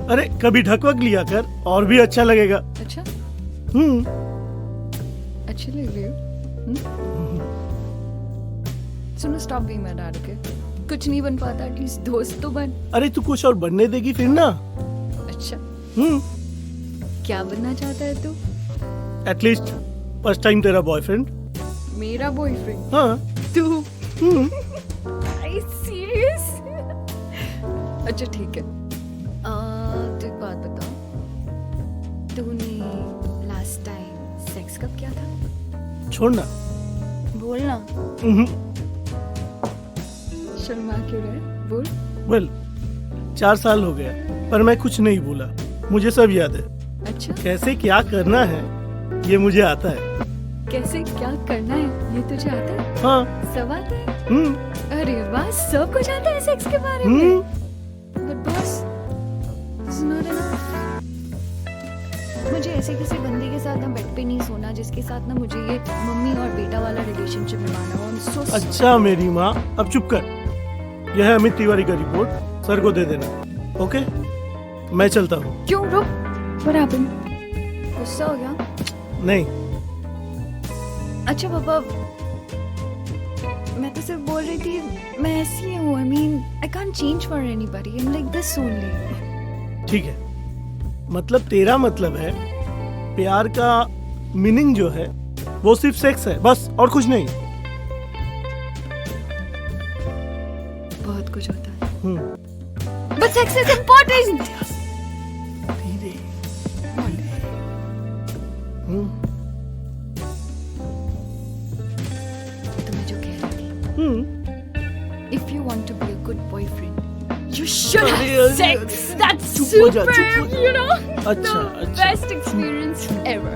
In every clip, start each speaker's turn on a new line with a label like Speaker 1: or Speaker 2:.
Speaker 1: अरे कभी ढकवक लिया कर और भी अच्छा लगेगा।
Speaker 2: अच्छा
Speaker 1: अच्छी
Speaker 2: लग रही हो। सुनो, stop being my dad, okay? कुछ नहीं बन पाता, एटलीस्ट दोस्त तो बन।
Speaker 1: अरे तू कुछ और बनने देगी फिर ना।
Speaker 2: अच्छा क्या बनना चाहता है तू?
Speaker 1: एटलीस्ट फर्स्ट टाइम तेरा बॉयफ्रेंड।
Speaker 2: मेरा बॉयफ्रेंड?
Speaker 1: हाँ।
Speaker 2: तू? आई सीरियस? अच्छा ठीक है। तो एक बात बता, तूने लास्ट टाइम सेक्स कब किया था?
Speaker 1: छोड़ना।
Speaker 2: बोलना। शर्मा क्यों रहे? बोल।
Speaker 1: वेल 4 साल हो गया पर मैं कुछ नहीं भूला, मुझे सब याद है।
Speaker 2: अच्छा,
Speaker 1: कैसे क्या करना है ये मुझे आता है।
Speaker 2: कैसे क्या करना है ये तुझे आता है?
Speaker 1: हाँ।
Speaker 2: सब आता है? अरे वाह, सब कुछ आता है सेक्स के बारे में। But boss, this is not enough. मुझे ऐसे किसी बंदे के साथ ना बेड पे नहीं सोना जिसके साथ ना मुझे ये मम्मी और बेटा वाला रिलेशनशिप निभाना हो। I'm so sorry.
Speaker 1: अच्छा मेरी माँ, अब चुप कर। यह है अमित तिवारी का रिपोर्ट, सर को दे देना। ओके, मैं चलता हूँ।
Speaker 2: क्यों? रुक। What happened? गुस्सा हो गया?
Speaker 1: नहीं।
Speaker 2: अच्छा पापा, मैं तो सिर्फ बोल रही थी, मैं ऐसी हूँ। I mean, I can't change for anybody. I'm like this only.
Speaker 1: ठीक है, मतलब तेरा मतलब है प्यार का मीनिंग जो है वो सिर्फ सेक्स है, बस और कुछ नहीं।
Speaker 2: बहुत कुछ होता है। But sex is important.
Speaker 1: धीरे।
Speaker 2: तुम्हें जो कह रही थी, if you want to be a good boyfriend, you should have sex. That's
Speaker 1: चुप हो जा,
Speaker 2: super,
Speaker 1: चुप हो जा।
Speaker 2: you know,
Speaker 1: अच्छा,
Speaker 2: the
Speaker 1: अच्छा।
Speaker 2: best experience ever.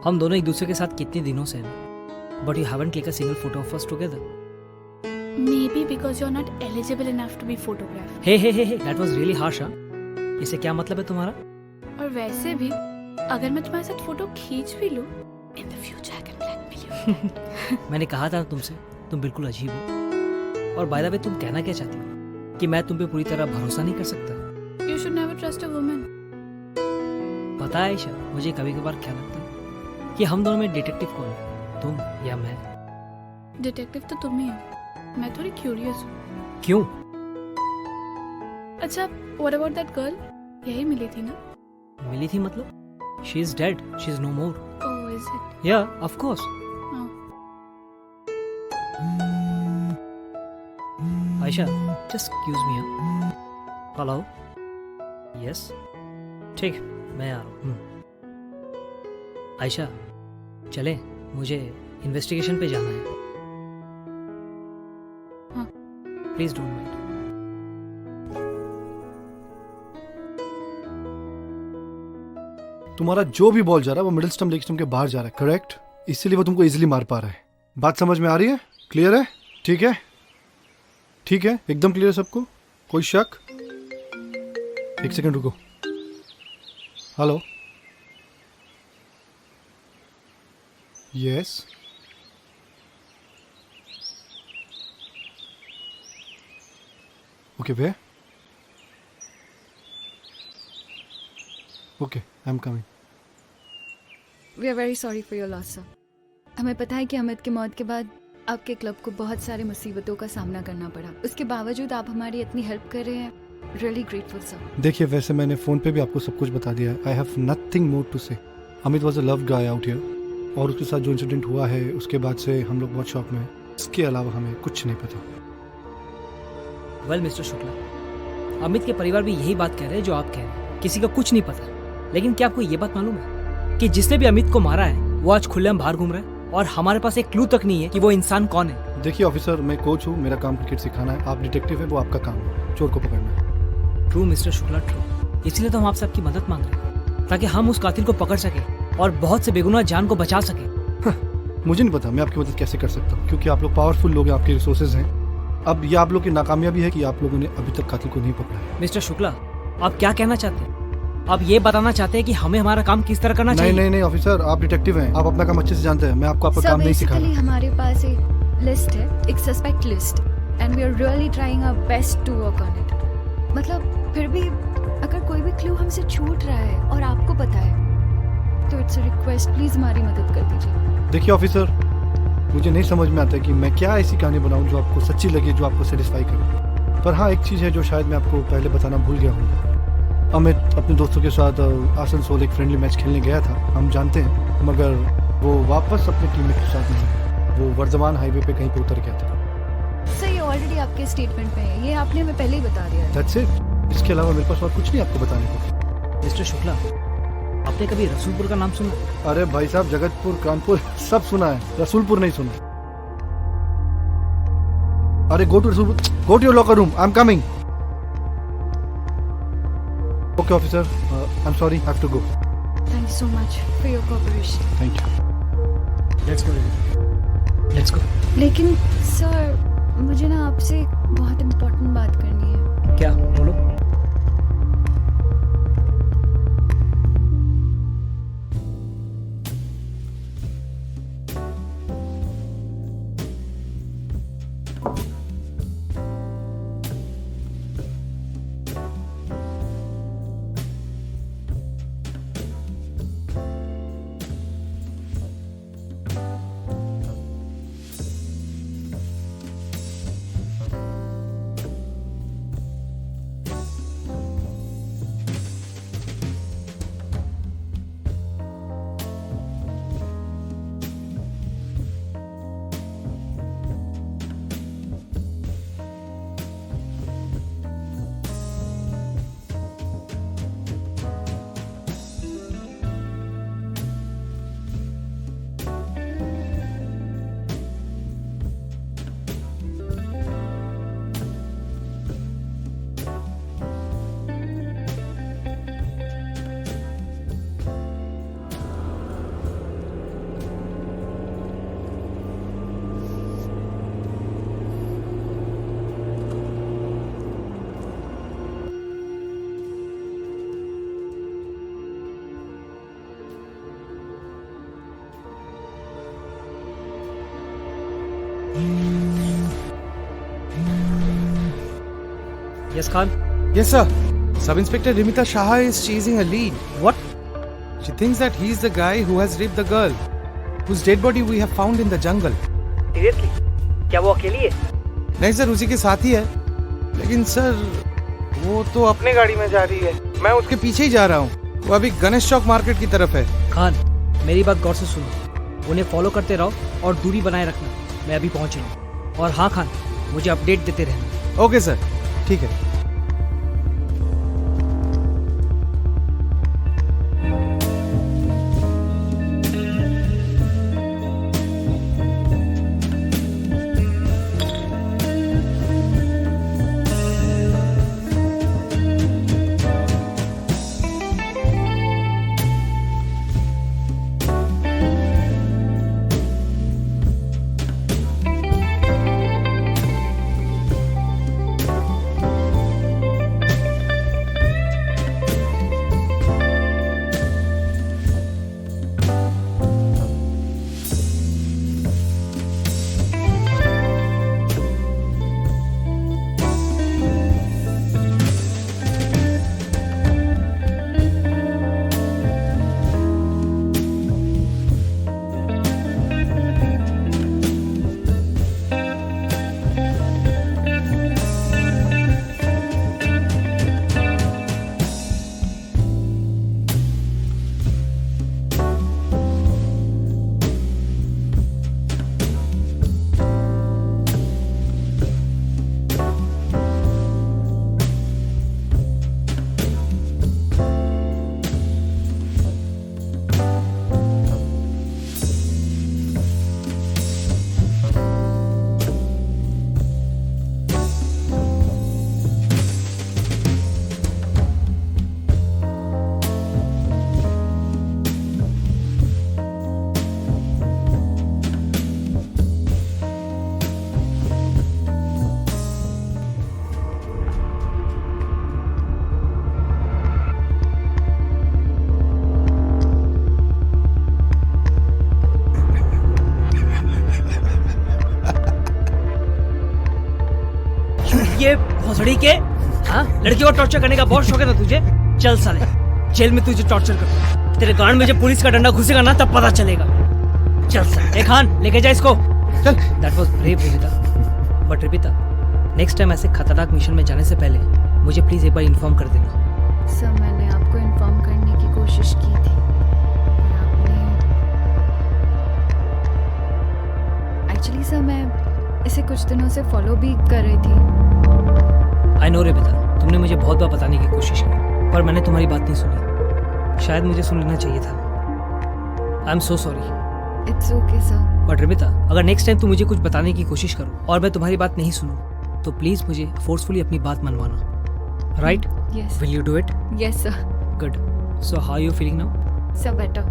Speaker 3: हम दोनों एक दूसरे के साथ कितने दिनों से हैं, but you haven't click a single photo of us together.
Speaker 4: Maybe because you're not eligible enough to be photographed.
Speaker 3: Hey that was really harsh. इसे क्या मतलब है तुम्हारा?
Speaker 4: और वैसे भी अगर मैं तुम्हारे साथ फोटो खींच भी लूं, in the future I can blackmail you.
Speaker 3: मैंने कहा था तुमसे, तुम बिल्कुल अजीब हो। और बाय द वे, तुम कहना क्या चाहती हो? कि मैं तुम पे पूरी तरह भरोसा नहीं कर सकता?
Speaker 4: You should never trust a woman.
Speaker 3: पता है आयशा, मुझे कभी कभार क्या लगता है कि हम दोनों में डिटेक्टिव कौन है, तुम या मैं?
Speaker 4: डिटेक्टिव तो तुम ही हो, मैं थोड़ी क्यूरियस हूँ।
Speaker 3: क्यों?
Speaker 4: अच्छा, what about that girl? यही मिली थी ना?
Speaker 3: मिली थी मतलब? She is dead, she is no more.
Speaker 4: Oh, is it?
Speaker 3: या of course.
Speaker 4: Oh.
Speaker 3: Ayesha, just excuse me. Hello. Yes, ठीक, मैं आ रहा हूँ। आयशा, चले, मुझे इन्वेस्टिगेशन पे जाना है।
Speaker 4: हाँ।
Speaker 3: Please don't mind.
Speaker 5: तुम्हारा जो भी बॉल जा रहा है वो मिडिल स्टंप लेग स्टंप के बाहर जा रहा है, करेक्ट? इसीलिए वो तुमको इजीली मार पा रहा है। बात समझ में आ रही है? क्लियर है? ठीक है, ठीक है, एकदम क्लियर है सबको? कोई शक? एक सेकंड रुको। हेलो, यस, ओके भैया, okay, I am coming.
Speaker 2: We are very sorry for your loss, sir. हमें पता है कि अमित की मौत के बाद आपके क्लब को बहुत सारी मुसीबतों का सामना करना पड़ा। उसके बावजूद आप हमारी इतनी हेल्प कर रहे हैं। Really grateful, sir.
Speaker 5: देखिए, वैसे मैंने फोन पे भी आपको सब कुछ बता दिया है। I have nothing more to say. Amit was a love guy out here, और उसके साथ जो इंसिडेंट हुआ है उसके बाद से हम लोग बहुत शॉक में हैं। इसके अलावा हमें कुछ नहीं पता।
Speaker 3: वेल मिस्टर शुक्ला, अमित के परिवार भी यही बात कह रहे हैं जो आप कह रहे हैं, किसी का कुछ नहीं पता। लेकिन क्या आपको ये बात मालूम है कि जिसने भी अमित को मारा है वो आज खुलेआम बाहर घूम रहा है और हमारे पास एक क्लू तक नहीं है कि वो इंसान कौन है।
Speaker 5: देखिए ऑफिसर, मैं कोच हूँ, मेरा काम क्रिकेट सिखाना है। आप डिटेक्टिव है, वो आपका काम है चोर को पकड़ना है।
Speaker 3: True mister Shukla, true. इसलिए तो हम आपसे आपकी मदद मांग रहे हैं ताकि हम उस कातिल को पकड़ सके और बहुत से बेगुनाह जान को बचा सके।
Speaker 5: मुझे नहीं पता मैं आपकी मदद कैसे कर सकता हूँ, क्योंकि आप लोग पावरफुल लोग हैं, आपके रिसोर्सेज हैं। अब ये आप लोग की नाकामयाबी है कि आप लोगों ने अभी तक कातिल को नहीं पकड़ा है।
Speaker 3: मिस्टर शुक्ला, आप क्या कहना चाहते हैं? आप ये बताना चाहते हैं कि हमें हमारा काम किस तरह करना चाहिए?
Speaker 5: नहीं ऑफिसर, आप डिटेक्टिव हैं, आप अपना काम अच्छे से जानते हैं। मैं आपको आपका
Speaker 2: सर
Speaker 5: काम नहीं सिखा
Speaker 2: बेसिकली
Speaker 5: रहा।
Speaker 2: हमारे पास एक लिस्ट है, एक suspect list, and we are really trying our best to work on it. मतलब फिर भी अगर कोई भी क्लू हमसे छूट रहा है और आपको पता है तो इट्स अ रिक्वेस्ट, प्लीज हमारी मदद कर दीजिए।
Speaker 5: देखिए ऑफिसर, मुझे नहीं समझ में आता है कि मैं क्या ऐसी कहानी बनाऊं जो आपको सच्ची लगे, जो आपको सेटिस्फाई करे। पर हाँ, एक चीज़ है जो शायद मैं आपको पहले बताना भूल गया हूँ। अमित अपने दोस्तों के साथ आसनसोल एक फ्रेंडली मैच खेलने गया था, हम जानते हैं, मगर वो वापस अपने टीममेट के साथ नहीं आया। वो वर्धमान हाईवे पे कहीं पे उतर गया था।
Speaker 2: सर ये ऑलरेडी आपके स्टेटमेंट में है, ये आपने हमें पहले ही बता दिया है।
Speaker 5: That's it. इसके अलावा मेरे पास और कुछ नहीं आपको बताने को।
Speaker 3: मिस्टर शुक्ला, आपने कभी रसूलपुर का नाम सुना?
Speaker 5: अरे भाई साहब, जगतपुर, कानपुर सब सुना है, रसूलपुर नहीं सुना। अरे go to Rasulpur, go to your locker room, I am coming. Okay officer, I am sorry, I have to go.
Speaker 2: Thank you so much for your cooperation.
Speaker 5: Thank you.
Speaker 3: Let's go.
Speaker 2: लेकिन सर मुझे ना आपसे एक बहुत important बात करनी है।
Speaker 3: क्या? बोलो। Yes, Khan.
Speaker 6: Yes, sir. Sub-Inspector Rimita Shah is chasing a lead.
Speaker 3: What?
Speaker 6: She thinks that he's the guy who has raped the girl, whose dead body we have found in the jungle.
Speaker 3: Seriously? क्या वो अकेली है?
Speaker 6: नहीं sir, उसी के साथ ही है। लेकिन सर, वो तो अपने गाड़ी में जा रही है, मैं उसके पीछे ही जा रहा हूँ। वो अभी गणेश चौक मार्केट की तरफ है।
Speaker 3: खान, मेरी बात गौर से सुनो। उन्हें फॉलो करते रहो और दूरी बनाए रखना। मैं अभी पहुंच रहा हूँ। और हाँ खान, मुझे अपडेट देते रहना।
Speaker 6: ओके सर, ठीक है।
Speaker 3: भोसड़ी के। हाँ, लड़कियों को टॉर्चर करने का बहुत शौक है ना तुझे? चल साले, जेल में तुझे टॉर्चर कर। तेरे गांड में जब पुलिस का डंडा घुसेगा ना तब पता चलेगा। चल साले, खान लेके जा इसको।
Speaker 6: चल।
Speaker 3: That was brave, Ripita. But Ripita, next time ऐसे खतरनाक मिशन में जाने से पहले मुझे प्लीज एक बार इन्फॉर्म कर देना।
Speaker 2: सर मैंने आपको इन्फॉर्म करने की कोशिश की थी पर आपने एक्चुअली सर मैं इसे कुछ दिनों से फॉलो भी कर रही थी।
Speaker 3: आई नो रिपिता, तुमने मुझे बहुत बार बताने की कोशिश की पर मैंने तुम्हारी बात नहीं सुनी। शायद मुझे सुन लेना चाहिए था। I am so sorry.
Speaker 2: It's okay sir.
Speaker 3: But Ripita, अगर नेक्स्ट टाइम तुम मुझे कुछ बताने की कोशिश करो और मैं तुम्हारी बात नहीं सुनूं तो प्लीज मुझे फोर्सफुली अपनी बात मनवाना। Right?
Speaker 2: Yes
Speaker 3: will you do it?
Speaker 2: Yes sir.
Speaker 3: Good. So how you feeling now?
Speaker 2: Sir better.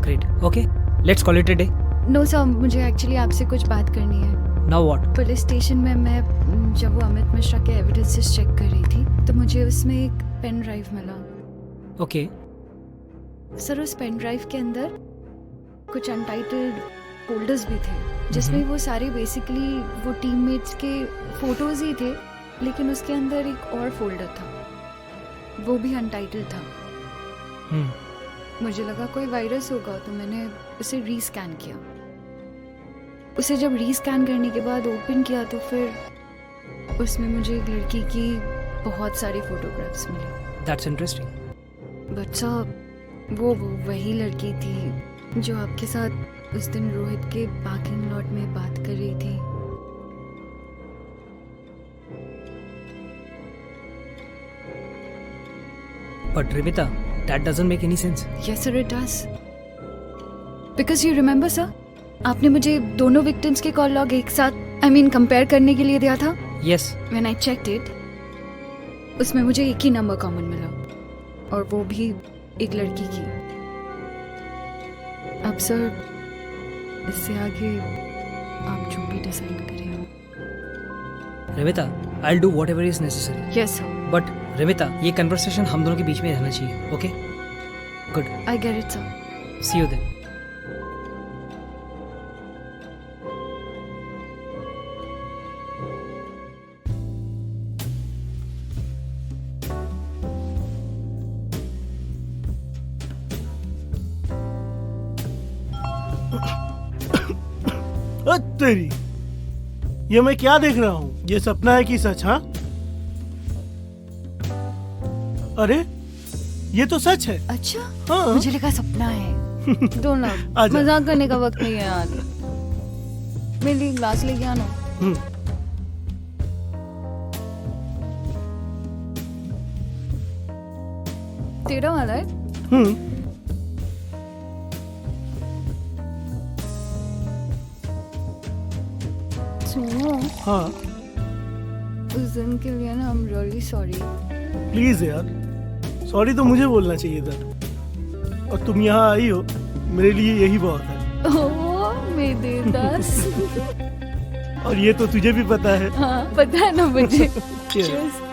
Speaker 3: Great. Okay, let's call it a day.
Speaker 2: No sir, मुझे एक्चुअली आपसे कुछ बात करनी है।
Speaker 3: Now what?
Speaker 2: पुलिस स्टेशन में मैं जब वो अमित मिश्रा के एविडेंसेस चेक कर रही थी तो मुझे उसमें एक पेन ड्राइव मिला।
Speaker 3: ओके।
Speaker 2: सर उस पेन ड्राइव के अंदर कुछ अनटाइटल्ड फोल्डर्स भी थे जिसमें वो सारे बेसिकली वो टीममेट्स के फोटोज ही थे, लेकिन उसके अंदर एक और फोल्डर था, वो भी अनटाइटल्ड था। मुझे लगा कोई वायरस होगा तो मैंने उसे रीस्कैन किया। उसे जब रीस्कैन करने के बाद ओपन किया तो फिर उसमें मुझे एक लड़की की बहुत सारी फोटोग्राफ्स मिली।
Speaker 3: That's interesting.
Speaker 2: बट सर वो वही लड़की थी जो आपके साथ उस दिन रोहित के पार्किंग लॉट में बात कर रही थी।
Speaker 3: But Ripita, that doesn't make any sense.
Speaker 2: Yes sir it does. Because you remember sir, आपने मुझे दोनों विक्टिम्स के कॉल लॉग एक साथ कंपेयर करने के लिए दिया था।
Speaker 3: Yes.
Speaker 2: When I checked it उसमें मुझे एक ही नंबर कॉमन मिला और वो भी एक लड़की की। अब सर इससे आगे आप जो भी डिसाइड करें।
Speaker 3: Ripita, I will do whatever is necessary.
Speaker 2: Yes sir.
Speaker 3: But Ripita, ये कन्वर्सेशन हम दोनों के बीच में रहना चाहिए। Okay? Good.
Speaker 2: I get it sir.
Speaker 3: See you then.
Speaker 1: तेरी, ये मैं क्या देख रहा हूँ? ये सपना है कि सच? हाँ, अरे ये तो सच है।
Speaker 2: अच्छा
Speaker 1: हाँ।
Speaker 2: मुझे लगा सपना है। डोंट लव,
Speaker 1: आजा।
Speaker 2: मजाक करने का वक्त नहीं है यार। मेरे लिए ग्लास लेके आना। तेरा वाला है? सुनो,
Speaker 1: हाँ
Speaker 2: उस दिन के लिए ना I am really sorry.
Speaker 1: Please यार, सॉरी तो मुझे बोलना चाहिए था, और तुम यहाँ आई हो मेरे लिए यही बहुत है।
Speaker 2: ओह मेरे दास।
Speaker 1: और ये तो तुझे भी पता है।
Speaker 2: हाँ पता है ना मुझे।
Speaker 1: Cheers.
Speaker 2: Cheers.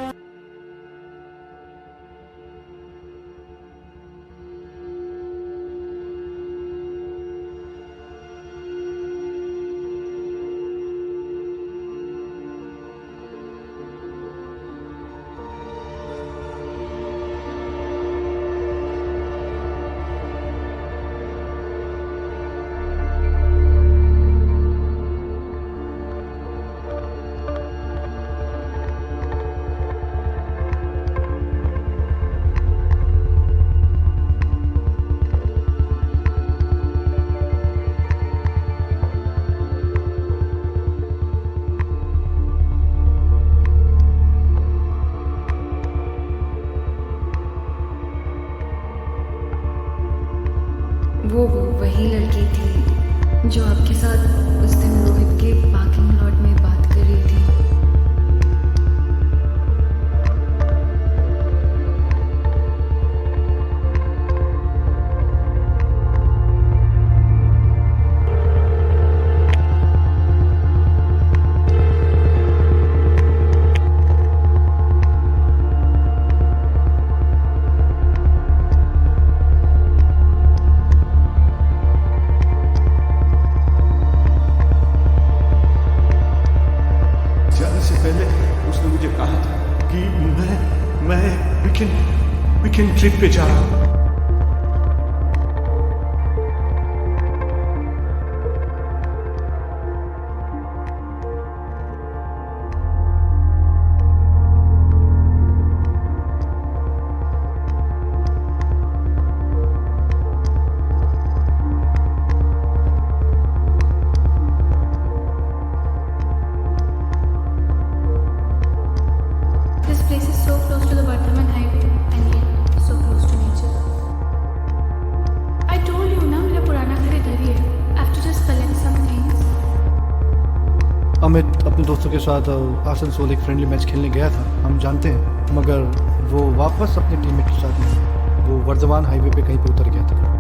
Speaker 2: वो वही लड़की थी जो आपके साथ उस दिन रोहित के पार्किंग लॉट में बात कर रही थी।
Speaker 7: ट्रिप पे जा रहा हूँ।
Speaker 4: This place is so close to the Bardhaman Highway and yet so close to nature. I told you ना मेरा पुराना घर इधर ही है. I have to just collect some things.
Speaker 5: Amit अपने दोस्तों के साथ आसनसोल एक फ्रेंडली मैच खेलने गया था, हम जानते हैं, मगर वो वापस अपने टीममेट के साथ नहीं, वो वर्धमान हाईवे पे कहीं पे उतर गया था।